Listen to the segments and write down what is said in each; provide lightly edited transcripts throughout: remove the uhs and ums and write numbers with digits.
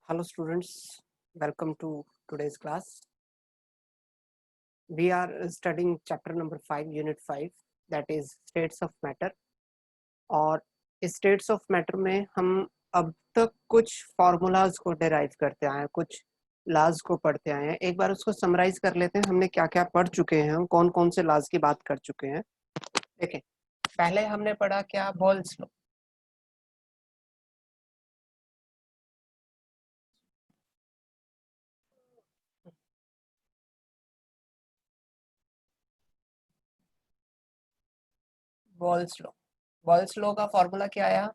Hello students, welcome to today's class. We are studying chapter number 5, unit 5, that is states of matter. और इस states of matter में हम अब तक कुछ formulas को derive करते आए हैं, कुछ laws को पढ़ते आए हैं. एक बार उसको summarize कर लेते हैं, हमने क्या क्या पढ़ चुके हैं, हम कौन कौन से laws की बात कर चुके हैं. देखें, पहले हमने पढ़ा क्या, Boyle's law. Boyle's law का फॉर्मूला क्या आया,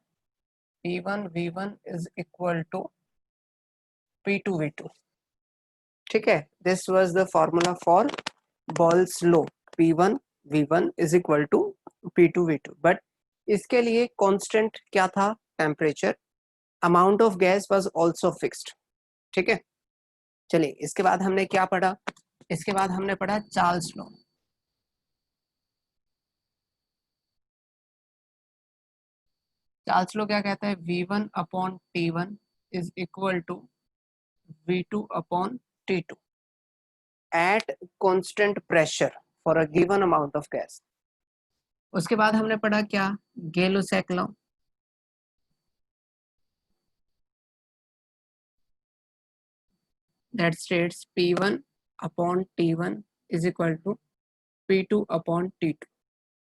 P1 V1 is equal to P2 V2. ठीक है, this was the formula for Boyle's law. P1 V1 is equal to P2 V2. But इसके लिए कांस्टेंट क्या था, temperature. Amount of gas was also fixed. ठीक है, चलिए इसके बाद हमने क्या पढ़ा, इसके बाद हमने पढ़ा चार्ल्स लॉ. चार्ल्स लॉ क्या कहता है, V1 upon T1 is equal to V2 upon T2 at constant pressure for a given amount of gas. उसके बाद हमने पढ़ा क्या, Gay-Lussac law. that states P1 upon T1 is equal to P2 upon T2.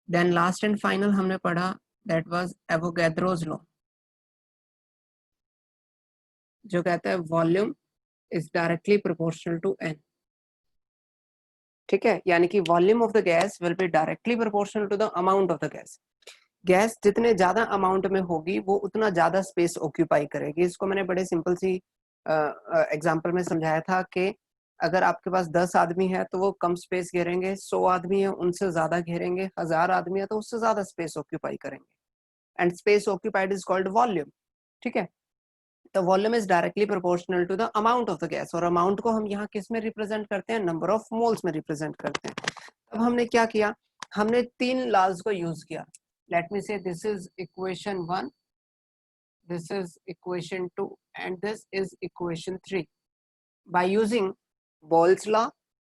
Then last and final हमने पढ़ा, that was Avogadro's law, जो कहता है volume is directly proportional to n. ठीक है, यानी कि volume of the gas will be directly proportional to the amount of the gas. Gas जितने ज्यादा अमाउंट में होगी वो उतना ज्यादा स्पेस ऑक्यूपाई करेगी. इसको मैंने बड़े सिंपल सी एग्जांपल में समझाया था कि अगर आपके पास 10 आदमी है तो वो कम स्पेस घेरेंगे, 100 आदमी है उनसे ज्यादा घेरेंगे, 1000 आदमी है तो उससे ज्यादा स्पेस ऑक्यूपाई करेंगे. And space occupied is called volume. ठीक है, the volume is directly proportional to the amount of the gas. और अमाउंट को हम यहाँ किस में रिप्रेजेंट करते हैं, नंबर ऑफ मोल्स में रिप्रेजेंट करते हैं. अब हमने क्या किया, हमने 3 लॉज को यूज किया. लेट मी से this is equation 1, this is equation 2 and this is equation 3 by using Boyle's law,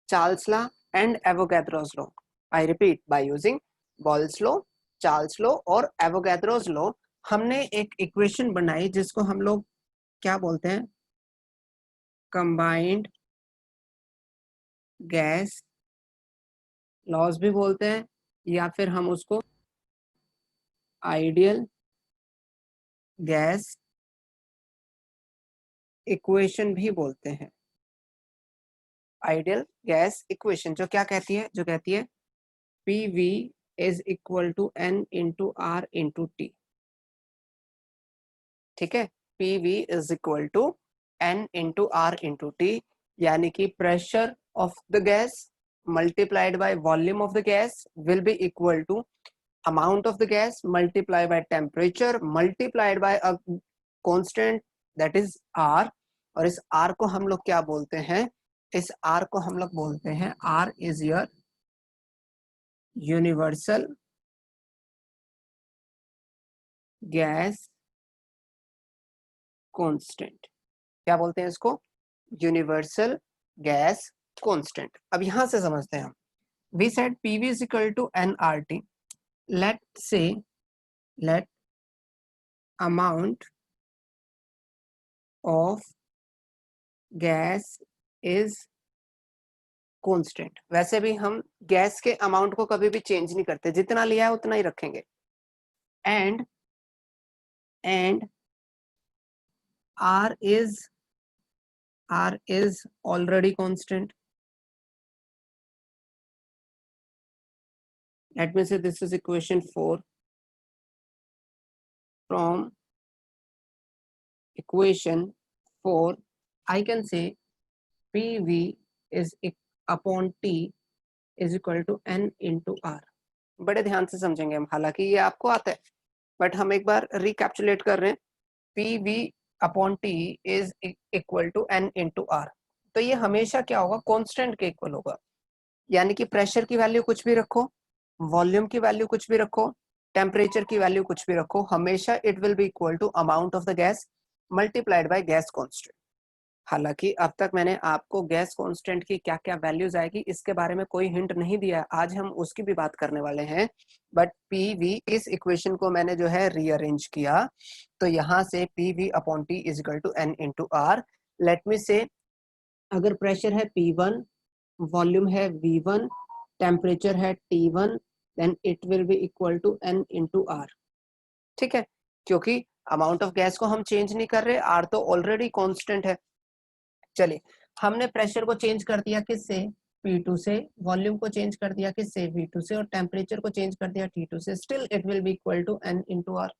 Charles law and Avogadro's law. I repeat, by using Boyle's law, Charles law और Avogadro's law हमने एक equation बनाई जिसको हम लोग क्या बोलते हैं, कंबाइंड गैस लॉज भी बोलते हैं, या फिर हम उसको आइडियल गैस इक्वेशन भी बोलते हैं. आइडियल गैस इक्वेशन जो क्या कहती है, जो कहती है PV is equal to N into R into T. ठीक है, PV is equal to N into R into T, यानी कि pressure of the gas multiplied by volume of the gas will be equal to amount of the gas multiplied by temperature multiplied by a constant that is R. और इस R को हम लोग क्या बोलते हैं, इस R को हम लोग बोलते हैं R is your universal gas constant. क्या बोलते हैं इसको, यूनिवर्सल गैस कांस्टेंट. अब यहां से समझते हैं हम. We said PV is equal to nRT. Let's say let amount of gas is constant. वैसे भी हम गैस के अमाउंट को कभी भी चेंज नहीं करते, जितना लिया है उतना ही रखेंगे. and R is already constant. Let me say this is equation 4. From equation 4 I can say PV is upon T is equal to N into R. बड़े ध्यान से समझेंगे हम, हालांकि ये आपको आता है बट हम एक बार रिकैप्चुलेट कर रहे हैं. PV upon T is equal to N into R. तो ये हमेशा क्या होगा, कांस्टेंट के इक्वल होगा. यानी कि प्रेशर की वैल्यू कुछ भी रखो, वॉल्यूम की वैल्यू कुछ भी रखो, टेम्परेचर की वैल्यू कुछ भी रखो, हमेशा it will be equal to amount of the gas multiplied by gas constant. हालांकि अब तक मैंने आपको गैस कांस्टेंट की क्या क्या वैल्यूज आएगी इसके बारे में कोई हिंट नहीं दिया, आज हम उसकी भी बात करने वाले हैं। बट पी वी, इस इक्वेशन को मैंने जो है रीअरेंज किया, तो यहाँ से P V upon T is equal to N into R. Let me say, अगर प्रेशर है P1, वॉल्यूम है V1, टेम्परेचर है T1, then it will be equal to N into R. ठीक है, क्योंकि अमाउंट ऑफ गैस को हम change नहीं कर रहे, आर तो ऑलरेडी कांस्टेंट है। चलिए, हमने प्रेशर को चेंज कर दिया किससे, P2 से, वॉल्यूम को चेंज कर दिया किससे, V2 से, और टेम्परेचर को चेंज कर दिया T2 से, still it will be equal to N into R.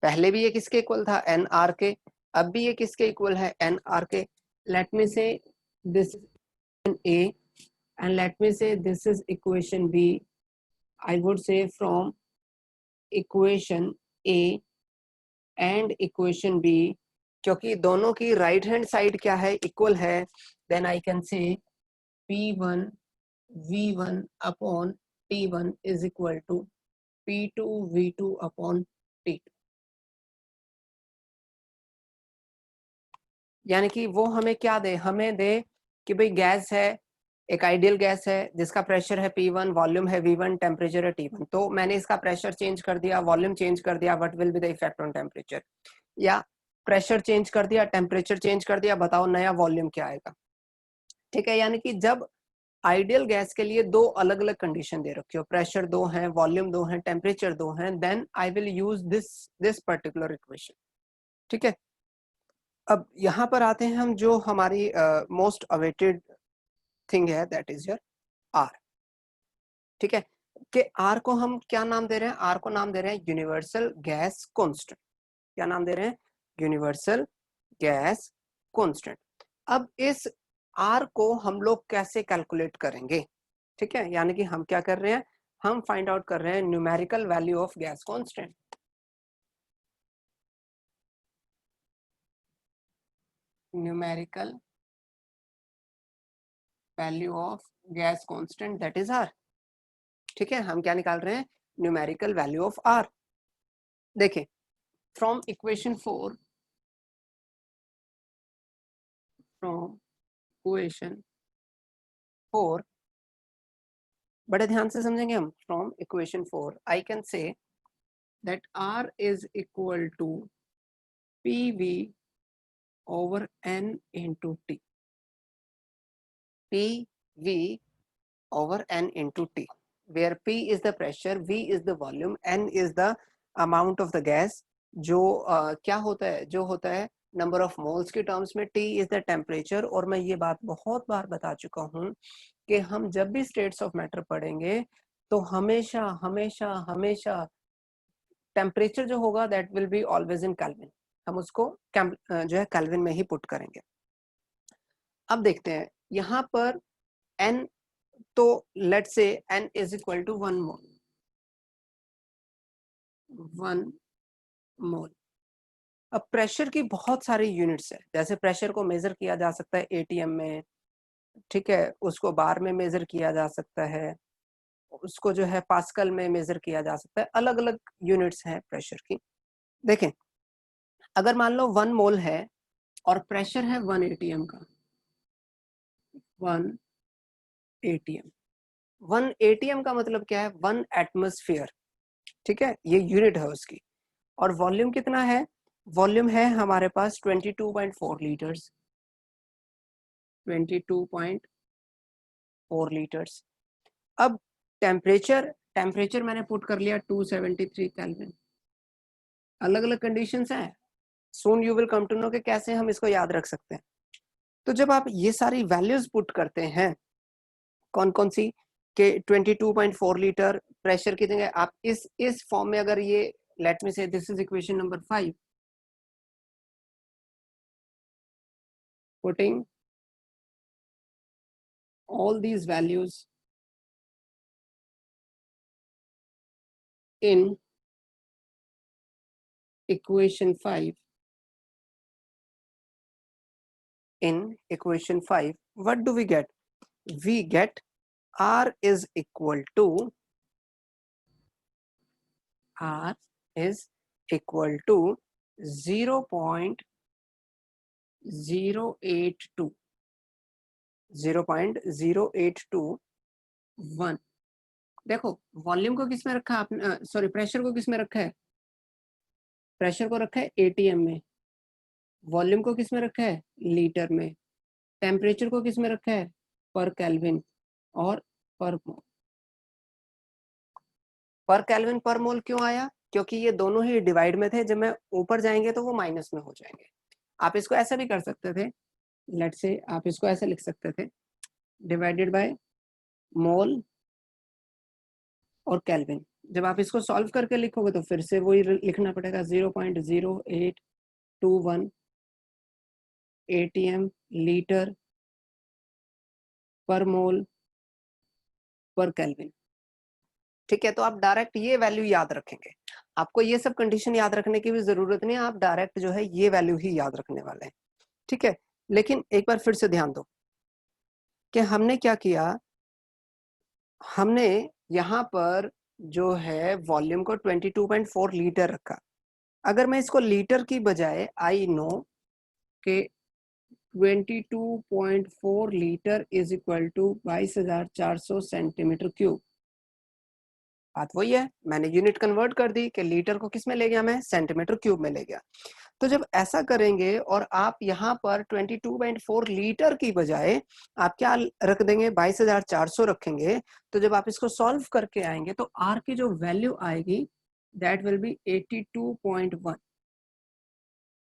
पहले भी ये किसके इक्वल था, एन आर के, अब भी ये किसके इक्वल है, एन आर के। लेट मी से this A and let me say this is equation B. I would say from equation A and equation B, क्योंकि दोनों की राइट हैंड साइड क्या है, इक्वल है, then I can say P1 V1 upon T1 is equal to P2 V2 upon T2। यानी कि वो हमें क्या दे, हमें दे कि भाई गैस है, एक आइडियल गैस है जिसका प्रेशर है P1, वॉल्यूम है V1, टेम्परेचर है T1, तो मैंने इसका प्रेशर चेंज कर दिया, वॉल्यूम चेंज कर दिया, what will be the effect on temperature, या प्रेशर चेंज कर दिया, टेम्परेचर चेंज कर दिया, बताओ नया वॉल्यूम क्या आएगा। ठीक है, यानी कि जब आइडियल गैस के लिए दो अलग अलग कंडीशन दे रखी हो, प्रेशर दो है, वॉल्यूम दो है, टेम्परेचर दो है, then I will use this particular equation. ठीक है, अब यहाँ पर आते हैं हम, जो हमारी मोस्ट अवेटेड थिंग है, दैट इज योर आर। ठीक है, कि आर को हम क्या नाम दे रहे हैं, आर को नाम दे रहे हैं यूनिवर्सल गैस कांस्टेंट। क्या नाम दे रहे हैं, यूनिवर्सल गैस कांस्टेंट। अब इस आर को हम लोग कैसे कैलकुलेट करेंगे, ठीक है, यानी कि हम क्या कर रहे हैं, हम फाइंड आउट कर रहे हैं numerical value of gas constant. Numerical value of gas constant, that is R. ठीक है, हम क्या निकाल रहे हैं, न्यूमेरिकल वैल्यू ऑफ आर। देखिए, फ्रॉम इक्वेशन 4, फ्रॉम इक्वेशन 4, बड़े ध्यान से समझेंगे हम, from equation 4 I can say that R is equal to P V over N into T. P V over n into t, where p is the pressure, v is the volume, n is the amount of the gas, जो क्या होता है, जो होता है number of moles के terms में, t is the temperature। और मैं ये बात बहुत बार बता चुका हूँ कि हम जब भी स्टेट्स ऑफ मैटर पढ़ेंगे तो हमेशा हमेशा हमेशा टेम्परेचर जो होगा that will be always in kelvin, हम उसको जो है केल्विन में ही पुट करेंगे। अब देखते हैं यहाँ पर n, तो let's say n is equal to 1 mole, 1 mole. अब प्रेशर की बहुत सारी यूनिट्स है, जैसे प्रेशर को मेजर किया जा सकता है एटीएम में, ठीक है, उसको बार में मेजर किया जा सकता है, उसको जो है पास्कल में मेजर किया जा सकता है, अलग अलग यूनिट्स हैं प्रेशर की। देखें, अगर मान लो 1 मोल है और प्रेशर है 1 एटीएम का, 1 एटीएम, 1 एटीएम का मतलब क्या है, 1 एटमॉस्फेयर। ठीक है, ये यूनिट है उसकी। और वॉल्यूम कितना है, वॉल्यूम है हमारे पास 22.4 लीटर्स, 22.4 लीटर्स। अब टेम्परेचर, टेम्परेचर मैंने पुट कर लिया 273 केल्विन। अलग अलग कंडीशंस हैं, soon you will come to know कि कैसे हम इसको याद रख सकते हैं। तो जब आप ये सारी वैल्यूज पुट करते हैं, कौन कौन सी, के 22.4 लीटर, प्रेशर कितने है, आप इस फॉर्म में अगर ये, लेट मी से this is equation number 5, putting all these values in equation 5, what do we get, we get r is equal to 0.0 0.082 0.0821। देखो वॉल्यूम को किस में रखा आपने, सॉरी प्रेशर को किस में रखा है, प्रेशर को रखा है एटीएम में, वॉल्यूम को किस में रखा है लीटर में, टेम्परेचर को किस में रखा है पर केल्विन और पर मोल। पर केल्विन पर मोल क्यों आया, क्योंकि ये दोनों ही डिवाइड में थे, जब मैं ऊपर जाएंगे तो वो माइनस में हो जाएंगे। आप इसको ऐसा भी कर सकते थे, लेट्स से आप इसको ऐसे लिख सकते थे, डिवाइडेड बाय मोल और केल्विन। जब आप इसको सॉल्व करके लिखोगे तो फिर से वही लिखना पड़ेगा, 0.0821 एटीएम लीटर पर मोल पर केल्विन। ठीक है, तो आप डायरेक्ट ये वैल्यू याद रखेंगे, आपको ये सब कंडीशन याद रखने की भी जरूरत नहीं है, आप डायरेक्ट जो है ये वैल्यू ही याद रखने वाले हैं। ठीक है, लेकिन एक बार फिर से ध्यान दो कि हमने क्या किया, हमने यहाँ पर जो है वॉल्यूम को 22.4 लीटर रखा। अगर मैं इसको लीटर की बजाय आई नो के 22.4 litre is equal to 22,400 centimetre cube, बात वही है, मैंने यूनिट कन्वर्ट कर दी कि लीटर को किस में ले गया, मैं सेंटीमीटर क्यूब में ले गया। तो जब ऐसा करेंगे और आप यहाँ पर 22.4 लीटर की बजाय आप क्या रख देंगे, 22,400 रखेंगे, तो जब आप इसको सॉल्व करके आएंगे तो आर की जो वैल्यू आएगी that will be 82.1,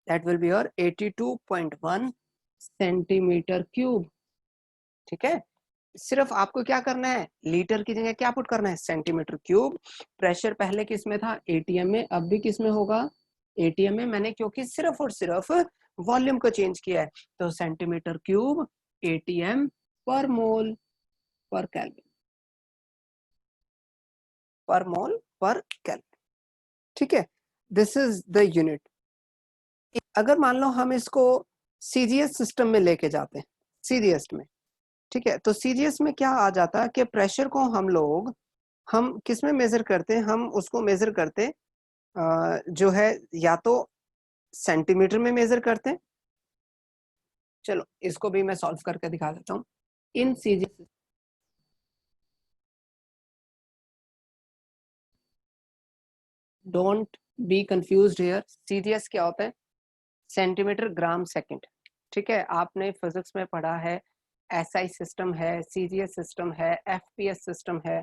that will be your 82.1 centimetre cube. ठीक है, सिर्फ आपको क्या करना है, लीटर की जगह क्या पुट करना है, सेंटीमीटर क्यूब। प्रेशर पहले किस में था, एटीएम में, अब भी किस में होगा, एटीएम में। मैंने क्योंकि सिर्फ और सिर्फ वॉल्यूम को चेंज किया है, तो सेंटीमीटर क्यूब एटीएम पर मोल पर केल्विन, पर मोल पर केल्विन। ठीक है, दिस इज द यूनिट। अगर मान लो हम इसको सीजीएस सिस्टम में लेके जाते हैं, सीजीएस में, ठीक है, तो सीजीएस में क्या आ जाता है कि प्रेशर को हम किस में मेजर करते हैं, हम उसको मेजर करते जो है या तो सेंटीमीटर में मेजर करते हैं। चलो इसको भी मैं सॉल्व करके दिखा देता हूँ। In CGS, don't be confused here, CGS क्या होता है, सेंटीमीटर ग्राम सेकंड। ठीक है, आपने फिजिक्स में पढ़ा है, एसआई सिस्टम है, सीजीएस सिस्टम है, एफपीएस सिस्टम है।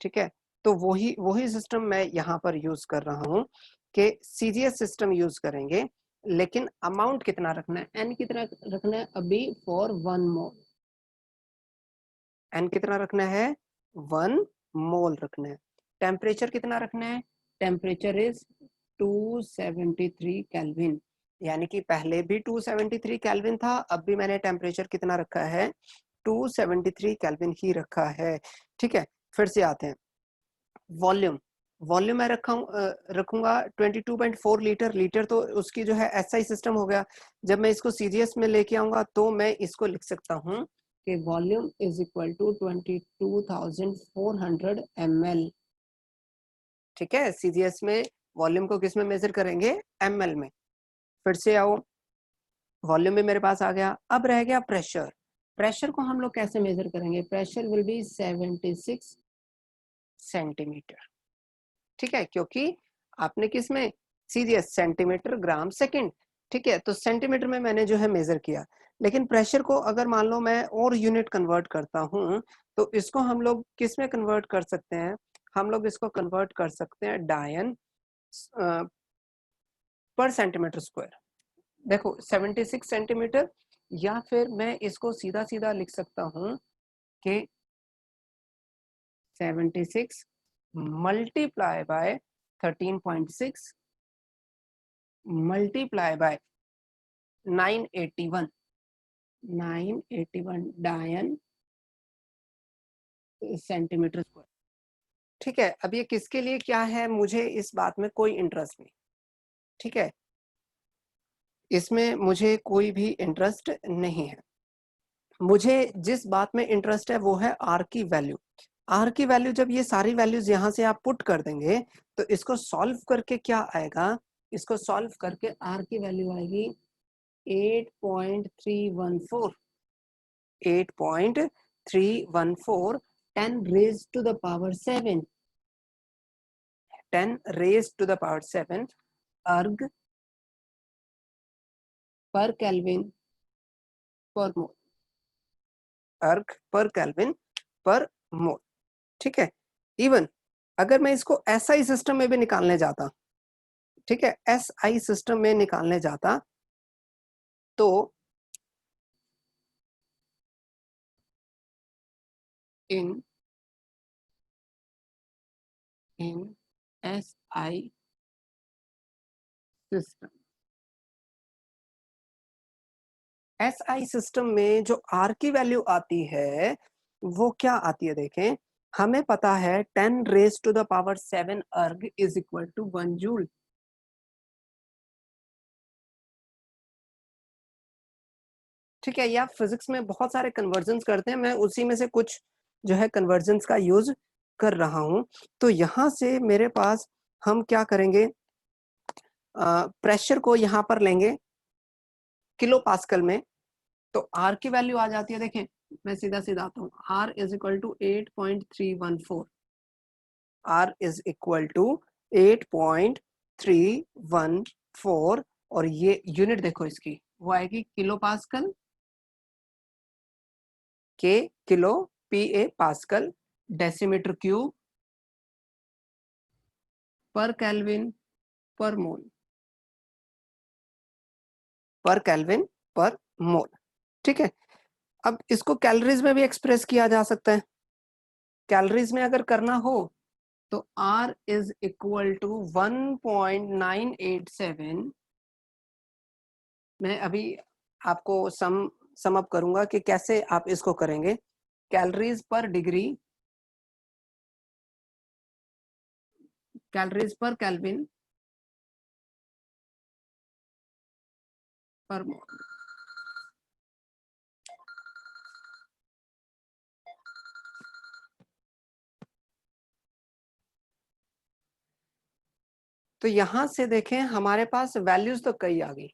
ठीक है, तो वही सिस्टम मैं यहाँ पर यूज कर रहा हूँ कि सीजीएस सिस्टम यूज करेंगे, लेकिन अमाउंट कितना रखना है, एन कितना रखना है अभी फॉर 1 मोल, एन कितना रखना है 1 मोल रखना है। टेम्परेचर कितना रखना है, टेम्परेचर इज 273 केल्विन, यानी कि पहले भी 273 केल्विन था, अब भी मैंने टेम्परेचर कितना रखा है 273 केल्विन ही रखा है। ठीक है, फिर से आते हैं वॉल्यूम। वॉल्यूम मैं रखूंगा 22.4 लीटर, लीटर तो उसकी जो है एसआई सिस्टम हो गया। जब मैं इसको सीजीएस में लेके आऊंगा तो मैं इसको लिख सकता हूँ कि volume is equal to 22,400 ml। ठीक है, सीजीएस में वॉल्यूम को किस में मेजर करेंगे, ml में। फिर से आओ, वॉल्यूम भी मेरे पास आ गया, अब रह गया प्रेशर। प्रेशर को हम लोग कैसे मेजर करेंगे, प्रेशर विल बी 76 सेंटीमीटर। ठीक है, क्योंकि आपने किस में, सीजीएस, सेंटीमीटर ग्राम सेकंड। ठीक है, तो सेंटीमीटर में मैंने जो है मेजर किया, लेकिन प्रेशर को अगर मान लो मैं और यूनिट कन्वर्ट करता हूं तो इसको हम लोग किस में कन्वर्ट कर सकते हैं, हम लोग इसको कन्वर्ट कर सकते हैं डायन पर सेंटीमीटर स्क्वायर। देखो 76 सेंटीमीटर, या फिर मैं इसको सीधा सीधा लिख सकता हूं कि 76 मल्टीप्लाई बाय 13.6 मल्टीप्लाई बाय 981 डायन सेंटीमीटर स्क्वायर। ठीक है, अब ये किसके लिए क्या है, मुझे इस बात में कोई इंटरेस्ट नहीं। ठीक है, इसमें मुझे कोई भी इंटरेस्ट नहीं है। मुझे जिस बात में इंटरेस्ट है वो है आर की वैल्यू। आर की वैल्यू जब ये सारी वैल्यूज यहाँ से आप पुट कर देंगे तो इसको सॉल्व करके क्या आएगा, इसको सॉल्व करके आर की वैल्यू आएगी 8.314 8.314 10 raised to the power 7 10 raised to the power 7 erg per Kelvin per mole erg per Kelvin per mole। ठीक है, इवन अगर मैं इसको एसआई सिस्टम में भी निकालने जाता, ठीक है, एसआई सिस्टम में निकालने जाता तो in SI system, SI system में जो आर की वैल्यू आती है वो क्या आती है, देखें हमें पता है 10 रेज टू द पावर 7 अर्ग इज इक्वल टू 1 जूल। ठीक है, या फिजिक्स में बहुत सारे कन्वर्जन्स करते हैं, मैं उसी में से कुछ जो है कन्वर्जन्स का यूज कर रहा हूं। तो यहां से मेरे पास हम क्या करेंगे, प्रेशर को यहां पर लेंगे किलो पास्कल में, तो आर की वैल्यू आ जाती है, देखें मैं सीधा सीधा आता हूँ, R is equal to 8.314, R is equal to 8.314 और ये यूनिट देखो इसकी वो आएगी kilo pascal, K kilo, P A pascal, decimetre cube पर केल्विन पर मोल, पर केल्विन पर मोल। ठीक है, अब इसको कैलोरीज में भी एक्सप्रेस किया जा सकता है, कैलोरीज में अगर करना हो तो R इज इक्वल टू 1.987। मैं अभी आपको सम अप करूंगा कि कैसे आप इसको करेंगे, कैलोरीज पर डिग्री, कैलोरीज पर केल्विन पर मोल। तो यहां से देखें हमारे पास वैल्यूज तो कई आ गई,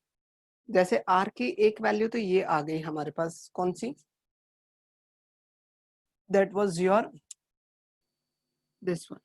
जैसे R की एक वैल्यू तो ये आ गई हमारे पास, कौन सी, that was your this one,